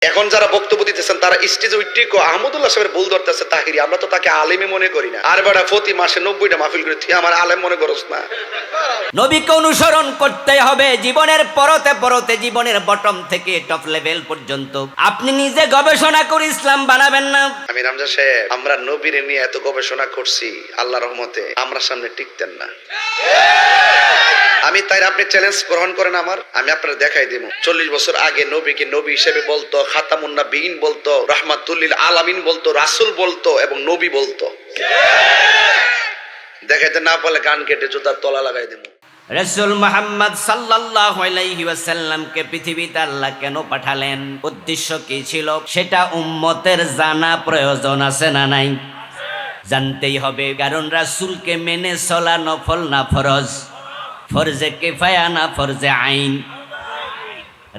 এখন যারা বক্তব্য দিতেছেন তারা স্টেজে উঠে আহমদুল্লাহ সাহেবের ভুল ধরতেছে তাহিরি, আমরা তো তাকে আলেমই মনে করি না। আর বেটা প্রতি মাসে 90টা মাহফিল করে তুই আমার আলেম মনে করস না। নবীকে অনুসরণ করতে হবে জীবনের পরতে পরতে, জীবনের বটম থেকে টপ লেভেল পর্যন্ত। আপনি নিজে গবেষণা করে ইসলাম বানাবেন না। আমি রামজান সাহেব, আমরা নবীর নিয়ে এত গবেষণা করছি, আল্লাহর রহমতে আমরা সামনে টিকতেন না। আমি তাই আপনি চ্যালেঞ্জ গ্রহণ করেন আমার, আমি আপনার দেখাই দিব 40 বছর আগে নবীকে নবী হিসেবে বলতো, খাতামুন নবিয়্যিন বলতো, রাহমাতুল আলামিন বলতো, রাসূল বলতো এবং নবী বলতো। দেখাইতে না পারলে গান কেটে জুতার তলা লাগাই দেব। রাসূল মুহাম্মদ সাল্লাল্লাহু আলাইহি ওয়াসাল্লামকে পৃথিবীতে আল্লাহ কেন পাঠালেন, উদ্দেশ্য কি ছিল, সেটা উম্মতের জানা প্রয়োজন আছে না নাই? জানতেই হবে, কারণ রাসূলকে মেনে চলা নফল না ফরজ, ফরজে কিফায়া না ফরজে আইন।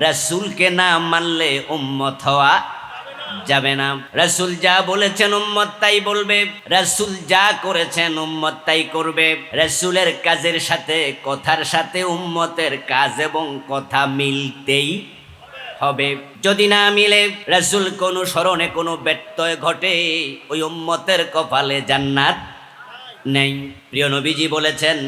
রাসূলকে না মানলে উম্মত হওয়া যাবে না। রাসূল যা বলেছেন উম্মত তাই বলবে, রাসূল যা করেছেন উম্মত তাই করবে। রাসূলের কাজের সাথে কথার সাথে উম্মতের কাজ এবং কথা মিলতেই হবে। যদি না মিলে, রাসূল কোন স্মরণে কোনো ব্যত্যয় ঘটে, ওই উম্মতের কপালে জান্নাত নেই। প্রিয় নবীজি বলেছেন,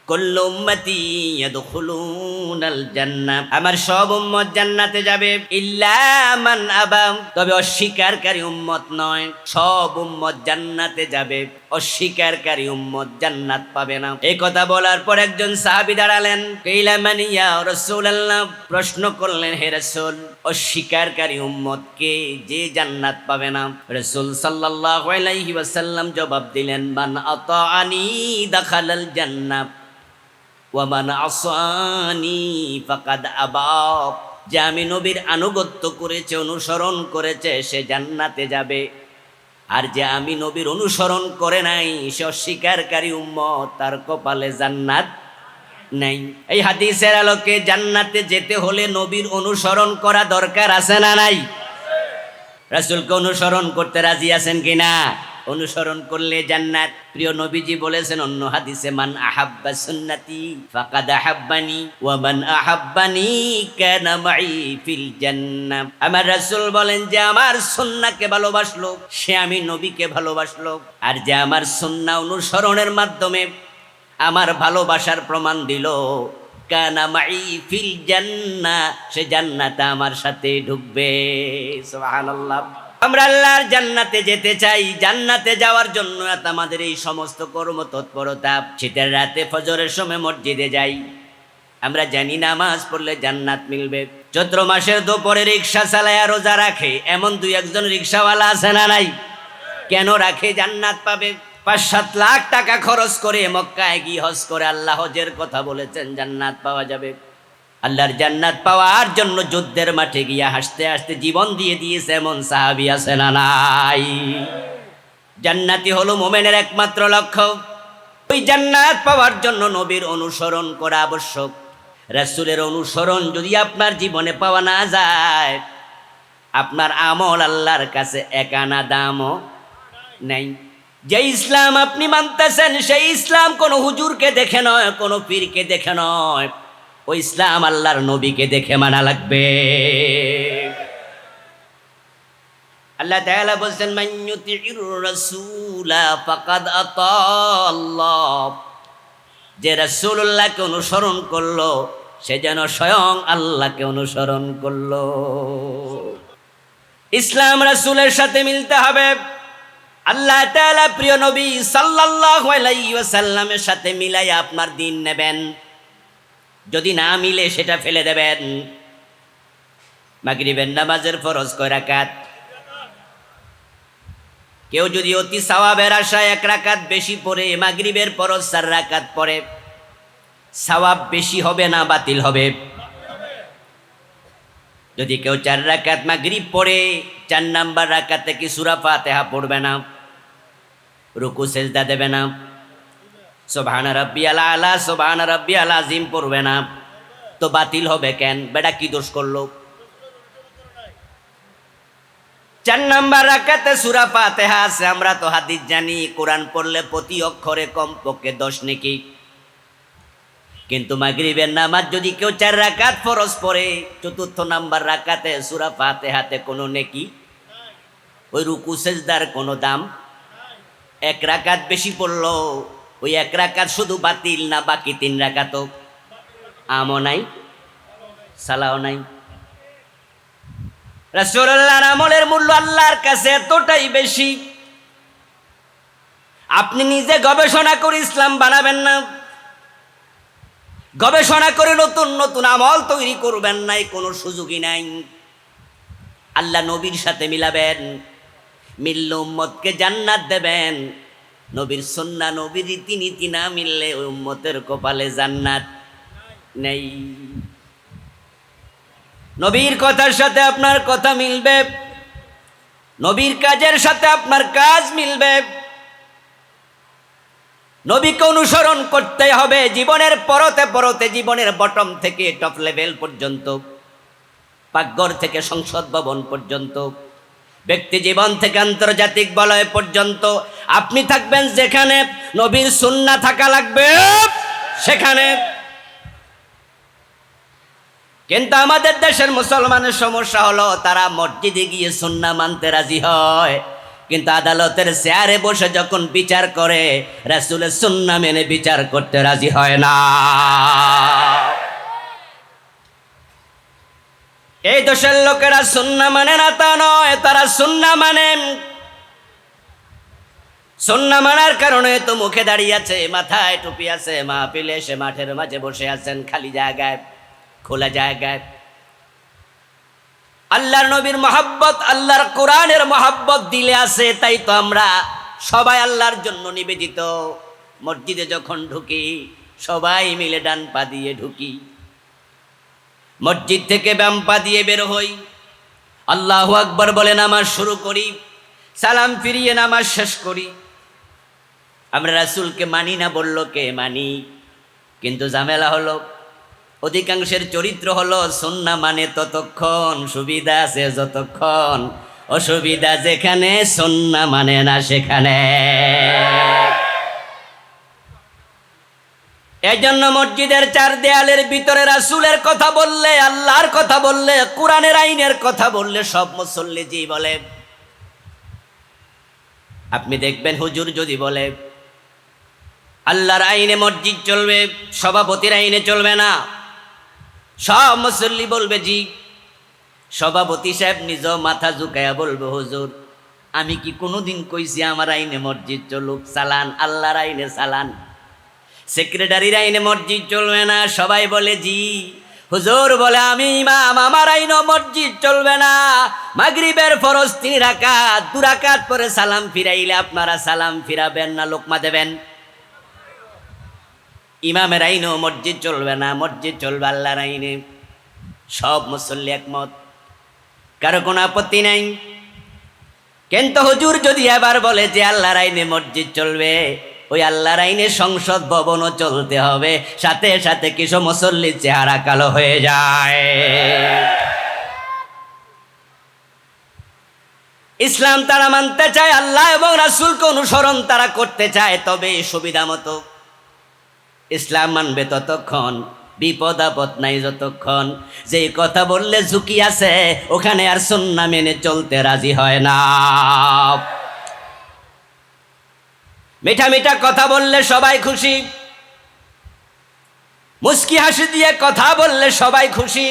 কুল্লু উম্মতি ইয়াদখুলুনাল জান্নাহ, আমার সব উম্মত জান্নাতে যাবে, ইল্লা মান আবা, তবে অস্বীকারী উম্মত নয়। সব উম্মত জান্নাতে যাবে, অস্বীকারী উম্মত জান্নাত পাবে না। এই কথা বলার পর একজন সাহাবী দাঁড়ালেন, কিলা মান ইয়া রাসূলুল্লাহ, প্রশ্ন করলেন, হে রাসূল, অস্বীকারী উম্মত কে যে জান্নাত পাবে না? রাসূল সাল্লাল্লাহু আলাইহি ওয়াসাল্লাম জবাব দিলেন, মান আতাআনি দাখালাল জান্নাহ ওয়ামান আসানি ফাকাদ আবা, যে আমি নবীর আনুগত্য করেছে, অনুসরণ করেছে, সে জান্নাতে যাবে। আর যে আমি নবীর অনুসরণ করে নাই, সে অস্বীকারী উম্মত, তার কপালে জান্নাত নাই। এই হাদিসের আলোকে জান্নাতে যেতে হলে নবীর অনুসরণ করা দরকার আছে না নাই? রাসূলকে অনুসরণ করতে রাজি আছেন কিনা? অনুসরণ করলে জান্নাত। প্রিয় নবীজি বলেছেন অন্য হাদিসে, মান আহাব্বা সুন্নতি ফাকাদ আহাব্বানি ওয়া মান আহাব্বানি কানা মাই ফিল জান্নাহ। আমার রাসূল বলেন, যে আমার সুন্নাহকে ভালোবাসলো সে আমি নবীকে ভালোবাসলো, আর যে আমার সুন্নাহ অনুসরণের মাধ্যমে আমার ভালোবাসার প্রমাণ দিল, কানা মাই ফিল জান্নাহ, সে জান্নাতে আমার সাথে ঢুকবে। সুবহানাল্লাহ। আমরা আল্লাহর জান্নাতে যেতে চাই। জান্নাতে যাওয়ার জন্য আমাদের এই সমস্ত কর্ম তৎপরতা। শীতের রাতে ফজরের সময় মসজিদে যাই, আমরা জানি নামাজ পড়লে জান্নাত মিলবে। চৈত্র মাসের দুপুরে রিক্সা চালায়া রোজা রাখে এমন 2-1 রিক্সাওয়ালা আছে না নাই? কেন রাখে? জান্নাত পাবে। 5-7 লাখ টাকা খরচ করে মক্কায় গিয়ে হজ করে আল্লাহ হজের কথা বলেছেন, জান্নাত পাওয়া যাবে। আল্লাহর জান্নাত পাওয়ার জন্য যুদ্ধের মাঠে গিয়া হাসতে হাসতে জীবন দিয়ে দিয়েছে এমন সাহাবী আছে না নাই? জান্নাতি হলো মুমিনের একমাত্র লক্ষ্য। ওই জান্নাত পাওয়ার জন্য নবীর অনুসরণ করা আবশ্যক। রাসূলের অনুসরণ যদি আপনার জীবনে পাওয়া না যায়, আপনার আমল আল্লাহর কাছে এক আনা দামও নেই। যে ইসলাম আপনি মানতেছেন, সেই ইসলাম কোনো হুজুরকে দেখে নয়, কোনো পীরকে দেখে নয়, ওই ইসলাম আল্লাহর নবীকে দেখে মানা লাগবে। আল্লাহ তাআলা বলেন, মান ইউতিউর রাসূলা ফাকাদ আতাআল্লাহ, যে রাসূলুল্লাহকে অনুসরণ করলো সে যেন স্বয়ং আল্লাহকে অনুসরণ করলো। ইসলাম রাসূলের সাথে মিলতে হবে। আল্লাহ তাআলা প্রিয় নবী সাল্লাল্লাহু আলাইহি ওয়াসাল্লামের সাথে মিলাই আপনার দিন নেবেন। যদি না মিলে সেটা ফেলে দেবেন। মাগরিবের নামাজের ফরজ কয় রাকাত? কেউ যদি অতি সওয়াবের আশায় 1 রাকাত বেশি পড়ে, মাগরিবের ফরজ 4 রাকাত পড়ে, সওয়াব বেশি হবে না বাতিল হবে? যদি কেউ 4 রাকাত মাগরিব পড়ে, 4 নাম্বার রাকাতে কি সূরা ফাতিহা পড়বে না, রুকু সেজদা দেবে না, সুবহান রাব্বিয়াল আলা সুবহান রাব্বিয়াল আযীম পড়বে না, তো বাতিল হবে কেন? বেটা কি দোষ করলো? 4 নাম্বার রাকাতে সূরা ফাতিহা আছে। আমরা তো হাদিস জানি, কোরআন পড়লে প্রতি অক্ষরে কমপক্ষে 10 নেকি। কিন্তু মাগরিবের নামাজ যদি কেউ 4 রাকাত ফরজ পড়ে, চতুর্থ নাম্বার রাকাতে সূরা ফাতিহাতে কোনো নেকি, ওই রুকু সেজদার কোনো দাম, 1 রাকাত বেশি পড়লো, ওই 1 রাকাত শুধু বাতিল না, বাকি 3 রাকাতও আমও নাই, সালাও নাই। রাসূলুল্লাহর আমলের মূল্য আল্লাহর কাছে এতটাই বেশি, আপনি নিজে গবেষণা করে ইসলাম বানাবেন না, গবেষণা করে নতুন নতুন আমল তৈরি করবেন নাই, কোনো সুযোগই নাই। আল্লাহ নবীর সাথে মিলাবেন, মিললে উম্মতকে জান্নাত দেবেন। নবীর সুন্নাহ নবীর রীতিনীতি না মিললে ওই উম্মতের কপালে জান্নাত নেই। নবীর কথার সাথে আপনার কথা মিলবে, নবীর কাজের সাথে আপনার কাজ মিলবে। নবীকে অনুসরণ করতে হবে জীবনের পরতে পরতে, জীবনের বটম থেকে টপ লেভেল পর্যন্ত, পাকঘর থেকে সংসদ ভবন পর্যন্ত, ব্যক্তি জীবন থেকে আন্তর্জাতিক বলয় পর্যন্ত। আপনি থাকবেন যেখানে নবীর সুন্নাহ থাকা লাগবে সেখানে। কিন্তু আমাদের দেশের মুসলমানের সমস্যা হলো তারা মসজিদে গিয়ে সুন্নাহ মানতে রাজি হয়, কিন্তু আদালতের চেয়ারে বসে যখন বিচার করে রাসূলের সুন্নাহ মেনে বিচার করতে রাজি হয় না। এই দেশের লোকেরা সুন্নাহ মানে না তা নয়, তারা সুন্নাহ মানে। সুন্নাহ মানার কারণে তো মুখে দাঁড়িয়ে আছে, মাথায় টুপি আছে, মাহফিলে এসে মাঠের মাঝে বসে আছেন খালি জায়গায়, খোলা জায়গায়। আল্লাহর নবীর মহব্বত, আল্লাহর কোরআনের মহব্বত দিলে আছে, তাই তো আমরা সবাই আল্লাহর জন্য নিবেদিত। মসজিদে যখন ঢুকি সবাই মিলে ডান পা দিয়ে ঢুকি, মসজিদ থেকে বাম পা দিয়ে বের হই, আল্লাহু আকবার বলে নামাজ শুরু করি, সালাম ফিরিয়ে নামাজ শেষ করি। আমরা রাসূলকে মানি না বলল কে? মানি। কিন্তু ঝামেলা হলো অধিকাংশের চরিত্র হলো সুন্নাহ মানে ততক্ষণ, সুবিধা আছে যতক্ষণ, অসুবিধা যেখানে, সুন্নাহ মানে না সেখানে। এই জন্য মসজিদের 4 দেয়ালের ভিতরে রাসূলের কথা বললে, আল্লাহর কথা বললে, কোরআনের আইনের কথা বললে সব মুসল্লি জি বলে। আপনি দেখবেন হুজুর যদি বলে আল্লাহর আইনে মসজিদ চলবে, সভাপতির আইনে চলবে না, সব মুসল্লি বলবে জি। সভাপতি সাহেব নিজ মাথা ঝুঁকায়া বলবে হুজুর আমি কি কোনোদিন কইছি আমার আইনে মসজিদ চলুক? চালান, আল্লাহর আইনে চালান। সেক্রেটারির আইনে মসজিদ চলবে না, সবাই বলে জি। হুজুর বলে আমি ইমাম, আমার আইনে মসজিদ চলবে না। মাগরিবের ফরজ 3 রাকাত, 2 রাকাত পরে সালাম ফিরাইলে আপনারা সালাম ফিরাবেন না, লোকমা দেবেন। ইমামের আইনেও মসজিদ চলবে না, মসজিদ চলবে আল্লাহর আইনে। সব মুসল্লি একমত, কারো কোনো আপত্তি নাই। কিন্তু হুজুর যদি এবার বলে যে আল্লাহর আইনে মসজিদ চলবে, ওই আল্লাহর আইনে সংসদ ভবনও চলতে হবে, সাথে সাথে কিছু মুসল্লির চেহারা কালো হয়ে যায়। ইসলাম তারা মানতে চায়, আল্লাহ এবং রাসূলকে অনুসরণ তারা করতে চায়, তবে সুবিধা মতো। ইসলাম মানবে ততক্ষণ, বিপদ আপদ নাই যতক্ষণ। যে কথা বললে ঝুঁকি আছে ওখানে আর সুন্নাহ মেনে চলতে রাজি হয় না। মিঠা মিঠা কথা বললে সবাই খুশি, মুস্কি হাসি দিয়ে কথা বললে সবাই খুশি।